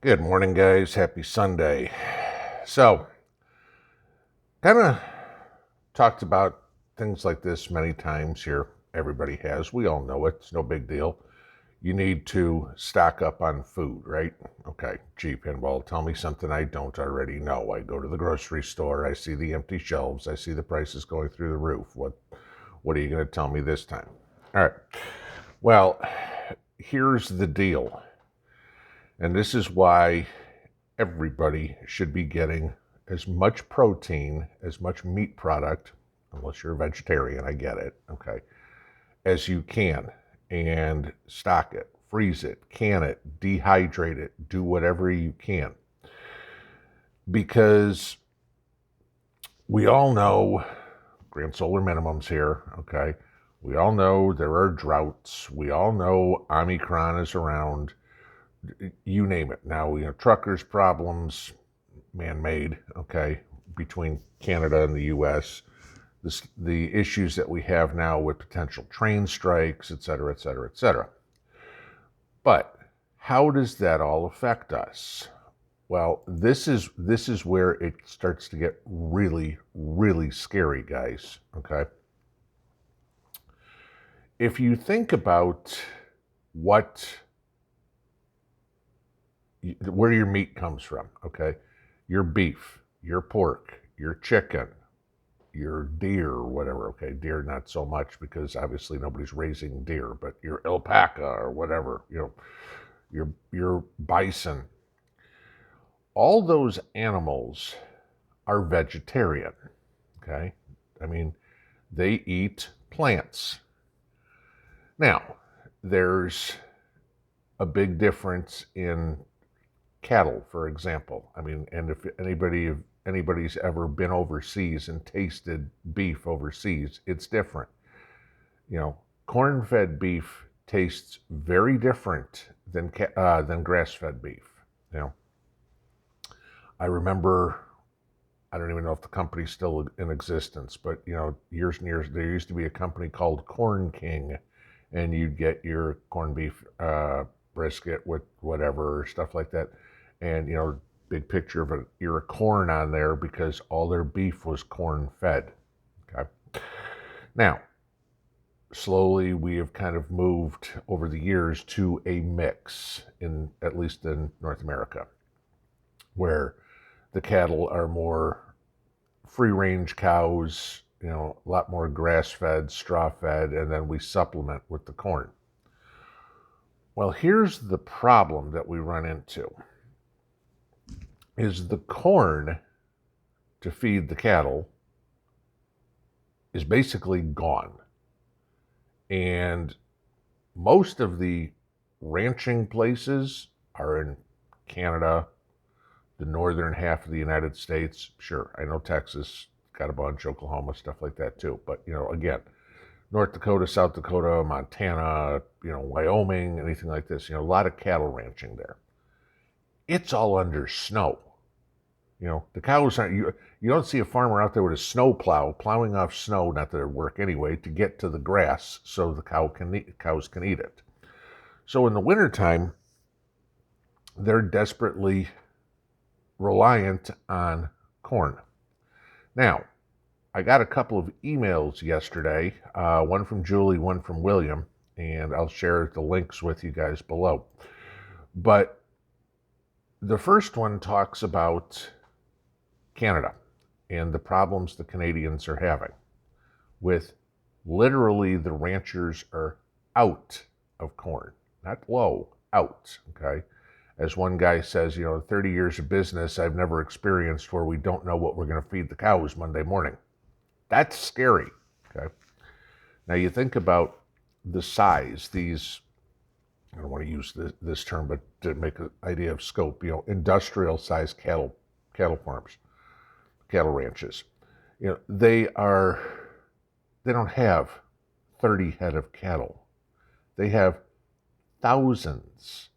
Good morning, guys. Happy Sunday. So, kind of talked about things like this many times here. Everybody has. We all know it. It's no big deal. You need to stock up on food, right? Okay, gee, Pinball, tell me something I don't already know. I go to the grocery store, I see the empty shelves, I see the prices going through the roof. What are you going to tell me this time? All right. Well, here's the deal. And this is why everybody should be getting as much protein, as much meat product, unless you're a vegetarian, I get it, okay, as you can. And stock it, freeze it, can it, dehydrate it, do whatever you can. Because we all know grand solar minimums here, okay? We all know there are droughts. We all know Omicron is around. You name it. Now, truckers' problems, man-made, okay, between Canada and the U.S., the issues that we have now with potential train strikes, et cetera, et cetera, et cetera. But how does that all affect us? Well, this is where it starts to get really, really scary, guys, okay? If you think about where your meat comes from, okay? Your beef, your pork, your chicken, your deer or whatever. Okay, deer not so much because obviously nobody's raising deer, but your alpaca or whatever, your bison. All those animals are vegetarian. Okay, I mean they eat plants. Now, there's a big difference in cattle, for example. I mean, and if anybody's ever been overseas and tasted beef overseas, it's different. Corn-fed beef tastes very different than grass-fed beef. You know, I remember. I don't even know if the company's still in existence, but years and years there used to be a company called Corn King, and you'd get your corned beef brisket with whatever stuff like that, and big picture of an ear of corn on there because all their beef was corn fed. Okay. Now, slowly we have kind of moved over the years to a mix, at least in North America, where the cattle are more free range cows, a lot more grass fed, straw fed, and then we supplement with the corn. Well, here's the problem that we run into is the corn to feed the cattle is basically gone. And most of the ranching places are in Canada, the northern half of the United States. Sure, I know Texas got a bunch, Oklahoma, stuff like that too. But, again, North Dakota, South Dakota, Montana, Wyoming, anything like this, a lot of cattle ranching there. It's all under snow. The cows aren't, you don't see a farmer out there with a snow plow plowing off snow, not that it work anyway, to get to the grass so the cows can eat it. So in the wintertime, they're desperately reliant on corn. Now, I got a couple of emails yesterday, one from Julie, one from William, and I'll share the links with you guys below. But the first one talks about Canada and the problems the Canadians are having with literally the ranchers are out of corn, not low, out, okay? As one guy says, 30 years of business I've never experienced where we don't know what we're going to feed the cows Monday morning. That's scary, okay? Now you think about the size, I don't want to use this term, but to make an idea of scope, industrial size cattle farms, cattle ranches. They don't have 30 head of cattle. They have thousands.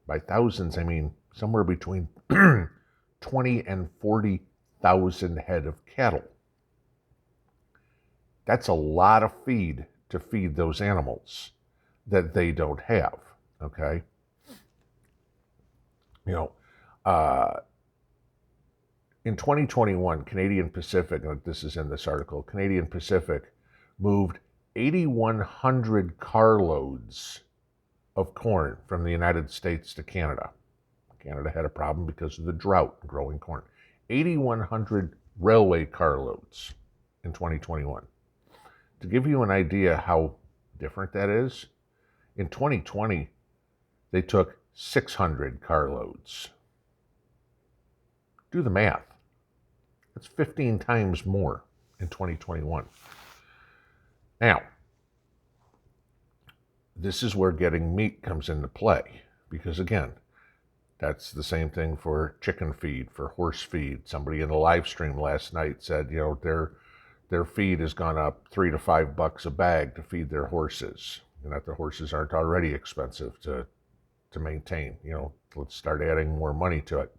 By thousands, I mean somewhere between 20 and 40,000 head of cattle. That's a lot of feed to feed those animals that they don't have, okay? You know, uh, in 2021, Canadian Pacific, and this is in this article, Canadian Pacific moved 8,100 carloads of corn from the United States to Canada. Canada had a problem because of the drought growing corn. 8,100 railway carloads in 2021. To give you an idea how different that is, in 2020, they took 600 carloads. Do the math. That's 15 times more in 2021. Now, this is where getting meat comes into play, because again, that's the same thing for chicken feed, for horse feed. Somebody in the live stream last night said, their feed has gone up $3 to $5 a bag to feed their horses, and that the horses aren't already expensive to maintain. Let's start adding more money to it.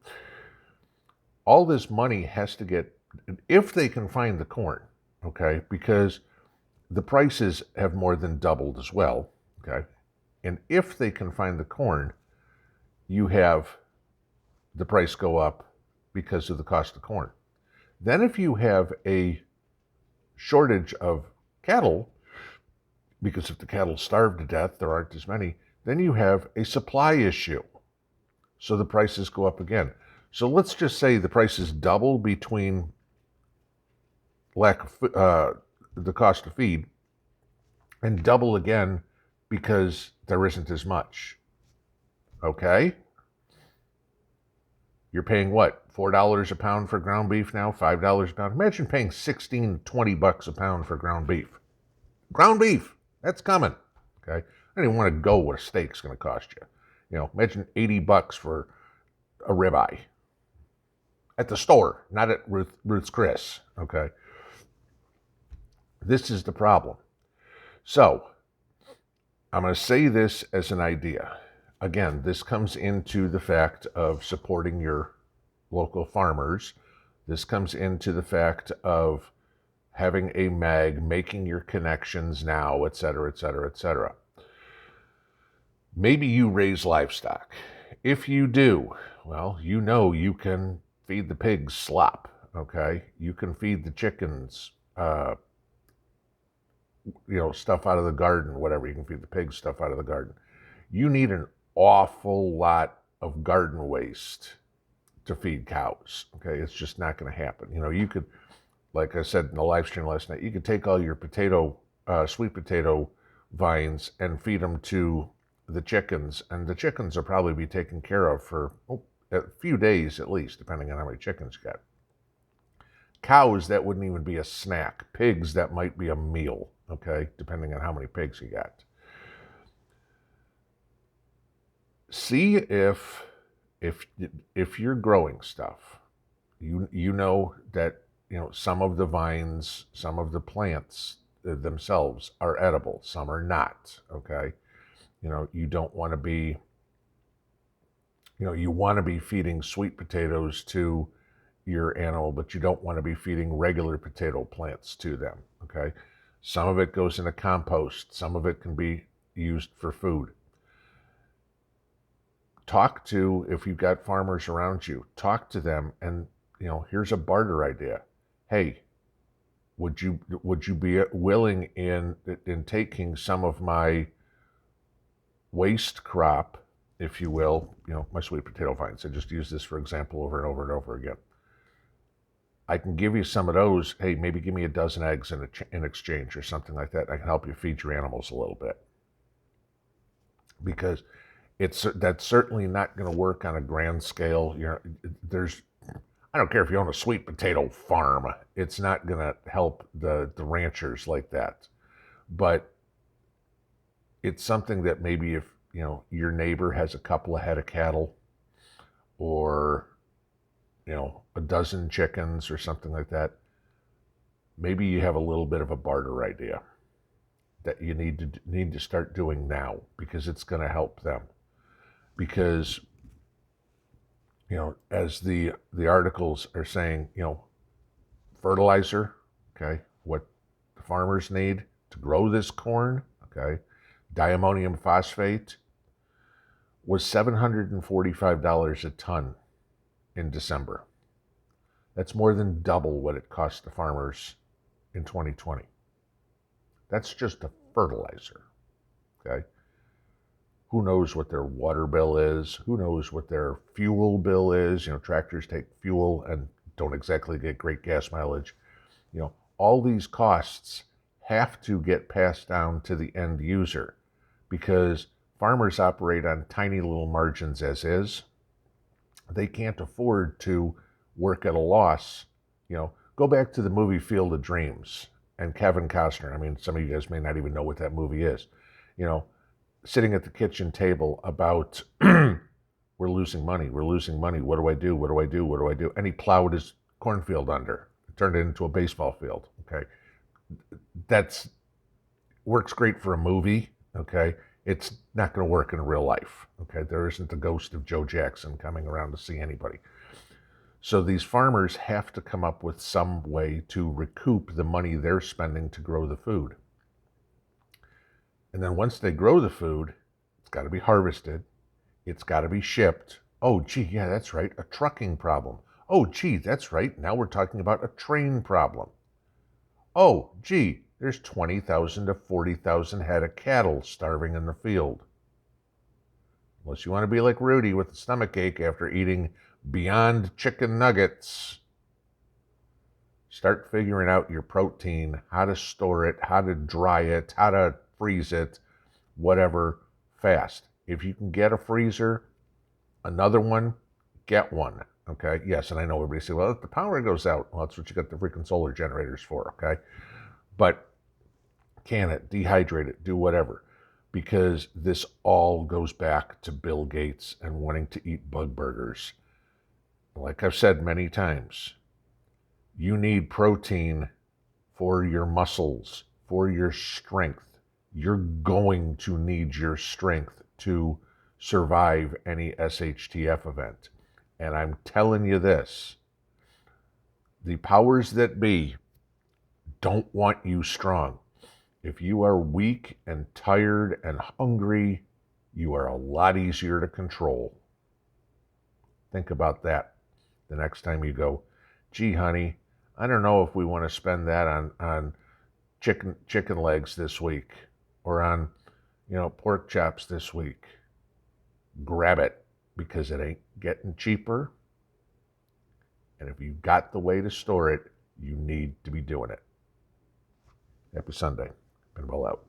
All this money has to get, if they can find the corn, okay, because the prices have more than doubled as well, okay, and if they can find the corn, you have the price go up because of the cost of corn. Then if you have a shortage of cattle, because if the cattle starve to death, there aren't as many, then you have a supply issue. So the prices go up again. So let's just say the prices double between the cost of feed, and double again because there isn't as much. Okay? You're paying what? $4 a pound for ground beef now? $5 a pound? Imagine paying $16, $20 a pound for ground beef. Ground beef! That's coming. Okay? I don't even want to go what a steak's going to cost you. Imagine $80 for a ribeye. At the store, not at Ruth's Chris. Okay? This is the problem. So, I'm going to say this as an idea. Again, this comes into the fact of supporting your local farmers. This comes into the fact of having a mag, making your connections now, et cetera, et cetera, et cetera. Maybe you raise livestock. If you do, well, you can feed the pigs slop, okay? You can feed the chickens, stuff out of the garden, whatever. You can feed the pigs stuff out of the garden. You need an awful lot of garden waste to feed cows, okay? It's just not going to happen. You could, like I said in the live stream last night, you could take all your sweet potato vines and feed them to the chickens, and the chickens will probably be taken care of for a few days at least, depending on how many chickens you got. Cows, that wouldn't even be a snack. Pigs, that might be a meal, okay, depending on how many pigs you got. See if you're growing stuff, you know that some of the vines, some of the plants themselves are edible, some are not, okay? You don't want to be, you want to be feeding sweet potatoes to your animal, but you don't want to be feeding regular potato plants to them, okay? Some of it goes into compost, some of it can be used for food. Talk to, if you've got farmers around you, talk to them, and here's a barter idea. Hey, would you be willing in taking some of my waste crop, if you will, my sweet potato vines. I just use this for example over and over and over again. I can give you some of those. Hey, maybe give me a dozen eggs in exchange or something like that. I can help you feed your animals a little bit, because that's certainly not going to work on a grand scale. I don't care if you own a sweet potato farm, it's not going to help the ranchers like that. But it's something that maybe if your neighbor has a couple of head of cattle, or a dozen chickens or something like that, maybe you have a little bit of a barter idea that you need to start doing now, because it's going to help them. Because as the articles are saying, fertilizer, okay, what the farmers need to grow this corn, okay, diammonium phosphate, was $745 a ton in December. That's more than double what it cost the farmers in 2020. That's just a fertilizer, okay? Who knows what their water bill is? Who knows what their fuel bill is? You know, tractors take fuel and don't exactly get great gas mileage. You know, all these costs have to get passed down to the end user because farmers operate on tiny little margins as is. They can't afford to work at a loss. You know, go back to the movie Field of Dreams and Kevin Costner. I mean, some of you guys may not even know what that movie is. You know, sitting at the kitchen table about, we're losing money, we're losing money. What do I do? What do I do? What do I do? And he plowed his cornfield under, turned it into a baseball field. Okay. That's works great for a movie. Okay. It's not going to work in real life. Okay. There isn't the ghost of Joe Jackson coming around to see anybody. So these farmers have to come up with some way to recoup the money they're spending to grow the food. And then once they grow the food, it's got to be harvested. It's got to be shipped. Oh, gee, yeah, that's right. A trucking problem. Oh, gee, that's right. Now we're talking about a train problem. Oh, gee, there's 20,000 to 40,000 head of cattle starving in the field. Unless you want to be like Rudy with a stomachache after eating Beyond Chicken Nuggets. Start figuring out your protein, how to store it, how to dry it, how to freeze it, whatever, fast. If you can get a freezer, another one, get one, okay? Yes, and I know everybody say, well, if the power goes out, well, that's what you got the freaking solar generators for, okay? But can it, dehydrate it, do whatever, because this all goes back to Bill Gates and wanting to eat bug burgers. Like I've said many times, you need protein for your muscles, for your strength. You're going to need your strength to survive any SHTF event. And I'm telling you this, the powers that be don't want you strong. If you are weak and tired and hungry, you are a lot easier to control. Think about that the next time you go, gee, honey, I don't know if we want to spend that on chicken legs this week or on, pork chops this week. Grab it because it ain't getting cheaper. And if you've got the way to store it, you need to be doing it. Happy Sunday. Pinball out.